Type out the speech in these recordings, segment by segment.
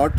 8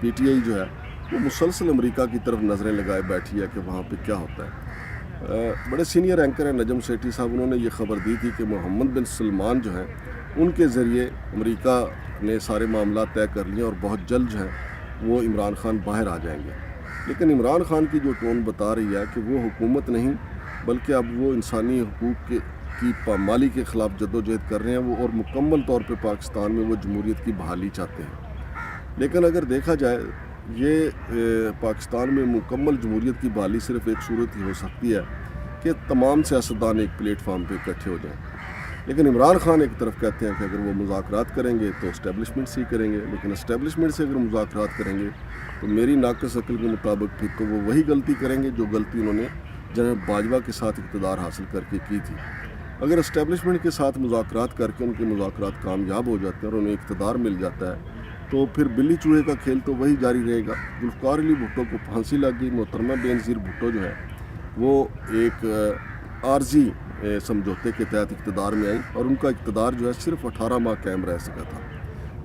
P T I جو ہے وہ مسلسل امریکہ کی طرف نظریں لگائے بیٹھی ہے کہ وہاں پہ کیا ہوتا ہے. بڑے سینئر اینکر ہیں نجم سیٹھی صاحب، انہوں نے یہ خبر دی تھی کہ محمد بن سلمان جو ہیں ان کے ذریعے امریکہ نے سارے معاملات طے کر لیے اور بہت جلد جو ہے وہ عمران خان باہر آ جائیں گے. لیکن عمران خان کی جو ٹون بتا رہی ہے کہ وہ حکومت نہیں بلکہ اب وہ انسانی حقوق کی پامالی کے خلاف جدوجہد کر رہے ہیں وہ، اور مکمل طور پہ پاکستان میں وہ جمہوریت کی بحالی چاہتے ہیں. لیکن اگر دیکھا جائے یہ پاکستان میں مکمل جمہوریت کی بحالی صرف ایک صورت ہی ہو سکتی ہے کہ تمام سیاستدان ایک پلیٹ فارم پہ اکٹھے ہو جائیں. لیکن عمران خان ایک طرف کہتے ہیں کہ اگر وہ مذاکرات کریں گے تو اسٹیبلشمنٹ سے ہی کریں گے، لیکن اسٹیبلشمنٹ سے اگر مذاکرات کریں گے تو میری ناقص عقل کے مطابق پھر تو وہ وہی غلطی کریں گے جو غلطی انہوں نے جناب باجوہ کے ساتھ اقتدار حاصل کر کے کی تھی. اگر اسٹیبلشمنٹ کے ساتھ مذاکرات کر کے ان کے مذاکرات کامیاب ہو جاتے ہیں اور انہیں اقتدار مل جاتا ہے تو پھر بلی چوہے کا کھیل تو وہی جاری رہے گا. ذوالفقار علی بھٹو کو پھانسی لگ گئی. محترمہ بے نظیر بھٹو جو ہے وہ ایک عارضی سمجھوتے کے تحت اقتدار میں آئی اور ان کا اقتدار جو ہے صرف 18 ماہ قائم رہ سکا تھا.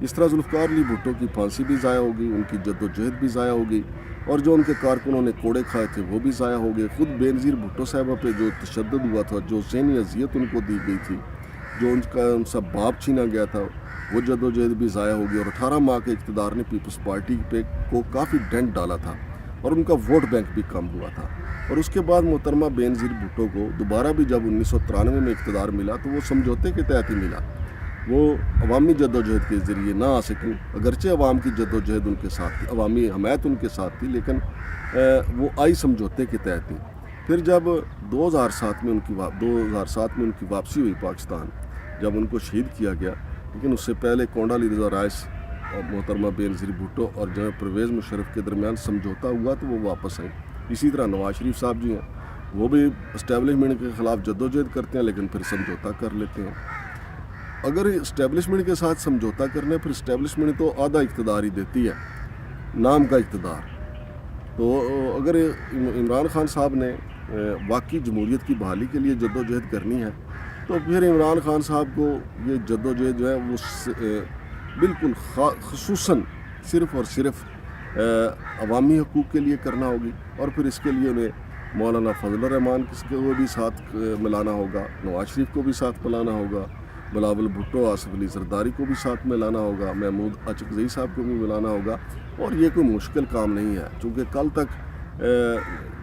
اس طرح ذوالفقار علی بھٹو کی پھانسی بھی ضائع ہوگی، ان کی جد و جہد بھی ضائع ہوگی، اور جو ان کے کارکنوں نے کوڑے کھائے تھے وہ بھی ضائع ہو گئے. خود بے نظیر بھٹو صاحبہ پہ جو تشدد ہوا تھا، جو ذہنی اذیت ان کو دی گئی تھی، جو ان سے باپ چھینا گیا تھا، وہ جد و جہد بھی ضائع ہو گئی. اور 18 ماہ کے اقتدار نے پیپلز پارٹی پہ کو کافی ڈنٹ ڈالا تھا اور ان کا ووٹ بینک بھی کم ہوا تھا. اور اس کے بعد محترمہ بے نظیر بھٹو کو دوبارہ بھی جب 1993 میں اقتدار ملا تو وہ سمجھوتے کے تحت ہی ملا. وہ عوامی جد و جہد کے ذریعے نہ آ سکیں، اگرچہ عوام کی جد و جہد ان کے ساتھ تھی، عوامی حمایت ان کے ساتھ تھی، لیکن وہ آئی سمجھوتے کے تحت تھی. پھر جب 2007 میں ان کی واپسی ہوئی پاکستان، جب ان کو شہید کیا گیا، لیکن اس سے پہلے کونڈالی رضا رائس اور محترمہ بے نظیر بھٹو اور جناب پرویز مشرف کے درمیان سمجھوتا ہوا تو وہ واپس آئیں. اسی طرح نواز شریف صاحب جو ہیں وہ بھی اسٹیبلشمنٹ کے خلاف جدوجہد کرتے ہیں لیکن پھر سمجھوتا کر لیتے ہیں. اگر اسٹیبلشمنٹ کے ساتھ سمجھوتا کرنے پھر اسٹیبلشمنٹ تو آدھا اقتدار ہی دیتی ہے، نام کا اقتدار. تو اگر عمران خان صاحب نے واقعی جمہوریت کی بحالی کے لیے جدوجہد کرنی ہے تو پھر عمران خان صاحب کو یہ جدوجہد جو ہے وہ بالکل خصوصاً صرف اور صرف عوامی حقوق کے لیے کرنا ہوگی. اور پھر اس کے لیے انہیں مولانا فضل الرحمان کو بھی ساتھ ملانا ہوگا، نواز شریف کو بھی ساتھ ملانا ہوگا، بلاول بھٹو، آصف علی زرداری کو بھی ساتھ ملانا ہوگا، محمود اچکزئی صاحب کو بھی ملانا ہوگا. اور یہ کوئی مشکل کام نہیں ہے، چونکہ کل تک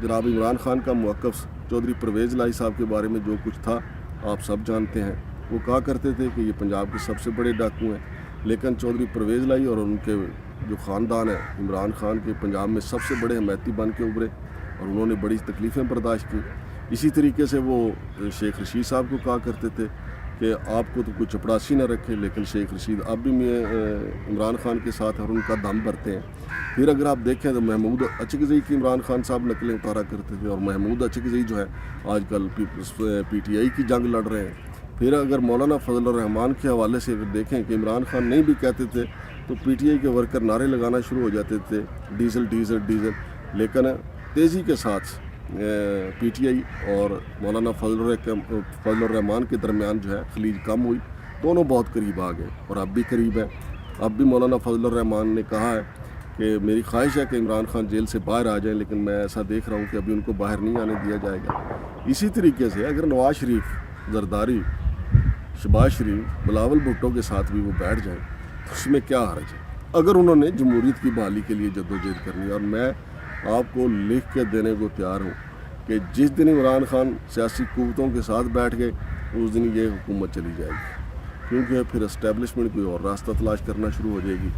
جناب عمران خان کا موقف چودھری پرویز الہی صاحب کے بارے میں جو کچھ تھا آپ سب جانتے ہیں. وہ کہا کرتے تھے کہ یہ پنجاب کے سب سے بڑے ڈاکو ہیں، لیکن چودھری پرویز الہی اور ان کے جو خاندان ہے عمران خان کے پنجاب میں سب سے بڑے حمایتی بن کے ابھرے اور انہوں نے بڑی تکلیفیں برداشت کی. اسی طریقے سے وہ شیخ رشید صاحب کو کہا کرتے تھے کہ آپ کو تو کوئی چپڑاسی نہ رکھے، لیکن شیخ رشید اب بھی عمران خان کے ساتھ اور ان کا دم بھرتے ہیں. پھر اگر آپ دیکھیں تو محمود اچکزئی کی عمران خان صاحب نقلیں اتارا کرتے تھے اور محمود اچکزئی جو ہے آج کل پی ٹی آئی کی جنگ لڑ رہے ہیں. پھر اگر مولانا فضل الرحمان کے حوالے سے اگر دیکھیں کہ عمران خان نہیں بھی کہتے تھے تو پی ٹی آئی کے ورکر نعرے لگانا شروع ہو جاتے تھے ڈیزل ڈیزل ڈیزل. لیکن تیزی کے ساتھ پی ٹی آئی اور مولانا فضل الرحمان کے درمیان جو ہے خلیج کم ہوئی، دونوں بہت قریب آ گئے اور اب بھی قریب ہیں. اب بھی مولانا فضل الرحمان نے کہا ہے کہ میری خواہش ہے کہ عمران خان جیل سے باہر آ جائیں، لیکن میں ایسا دیکھ رہا ہوں کہ ابھی ان کو باہر نہیں آنے دیا جائے گا. اسی طریقے سے اگر نواز شریف، زرداری، شہباز شریف، بلاول بھٹو کے ساتھ بھی وہ بیٹھ جائیں تو اس میں کیا حرج ہے اگر انہوں نے جمہوریت کی بحالی کے لیے جدوجہد کرنی ہے. اور میں آپ کو لکھ کے دینے کو تیار ہوں کہ جس دن عمران خان سیاسی قوتوں کے ساتھ بیٹھ گئے اس دن یہ حکومت چلی جائے گی، کیونکہ پھر اسٹیبلشمنٹ کوئی اور راستہ تلاش کرنا شروع ہو جائے گی.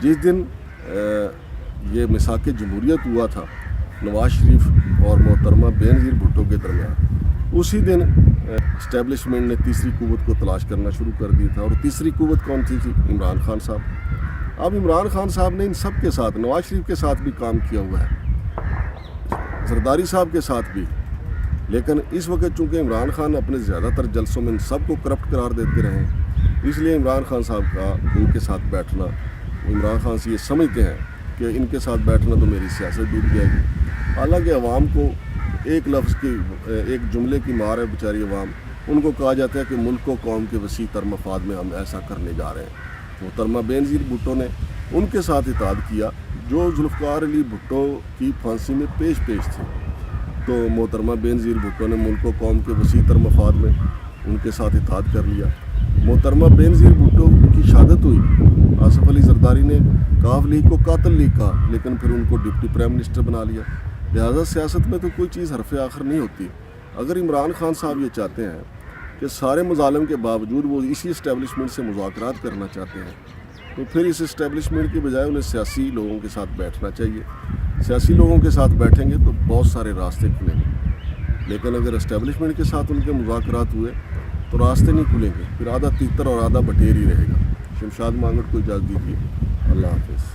جس دن یہ مساق جمہوریت ہوا تھا نواز شریف اور محترمہ بے نظیر بھٹو کے درمیان، اسی دن اسٹیبلشمنٹ نے تیسری قوت کو تلاش کرنا شروع کر دیا تھا. اور تیسری قوت کون تھی؟ عمران خان صاحب. اب عمران خان صاحب نے ان سب کے ساتھ، نواز شریف کے ساتھ بھی کام کیا ہوا ہے، زرداری صاحب کے ساتھ بھی، لیکن اس وقت چونکہ عمران خان اپنے زیادہ تر جلسوں میں ان سب کو کرپٹ قرار دیتے رہے ہیں، اس لیے عمران خان صاحب کا ان کے ساتھ بیٹھنا، عمران خان سے یہ سمجھتے ہیں کہ ان کے ساتھ بیٹھنا تو میری سیاست ڈوب جائے گی. حالانکہ عوام کو ایک لفظ کی، ایک جملے کی مار ہے بیچاری عوام. ان کو کہا جاتا ہے کہ ملک و قوم کے وسیع تر مفاد میں ہم ایسا کرنے جا رہے ہیں. محترمہ بے نظیر بھٹو نے ان کے ساتھ اتحاد کیا جو ذوالفقار علی بھٹو کی پھانسی میں پیش تھی، تو محترمہ بینظیر بھٹو نے ملک و قوم کے وسیع تر مفاد میں ان کے ساتھ اتحاد کر لیا۔ محترمہ بینظیر بھٹو کی شہادت ہوئی، آصف علی زرداری نے کاف لیگ کو قاتل لیگ کہا، لیکن پھر ان کو ڈپٹی پرائم منسٹر بنا لیا۔ لہٰذا سیاست میں تو کوئی چیز حرف آخر نہیں ہوتی۔ اگر عمران خان صاحب یہ چاہتے ہیں کہ سارے مظالم کے باوجود وہ اسی اسٹیبلشمنٹ سے مذاکرات کرنا چاہتے ہیں، تو پھر اس اسٹیبلشمنٹ کے بجائے انہیں سیاسی لوگوں کے ساتھ بیٹھنا چاہیے۔ سیاسی لوگوں کے ساتھ بیٹھیں گے تو بہت سارے راستے کھلیں گے، لیکن اگر اسٹیبلشمنٹ کے ساتھ ان کے مذاکرات ہوئے تو راستے نہیں کھلیں گے، پھر آدھا تیتر اور آدھا بٹیر ہی رہے گا۔ شمشاد مانگٹ کو اجازت دیجیے، اللہ حافظ۔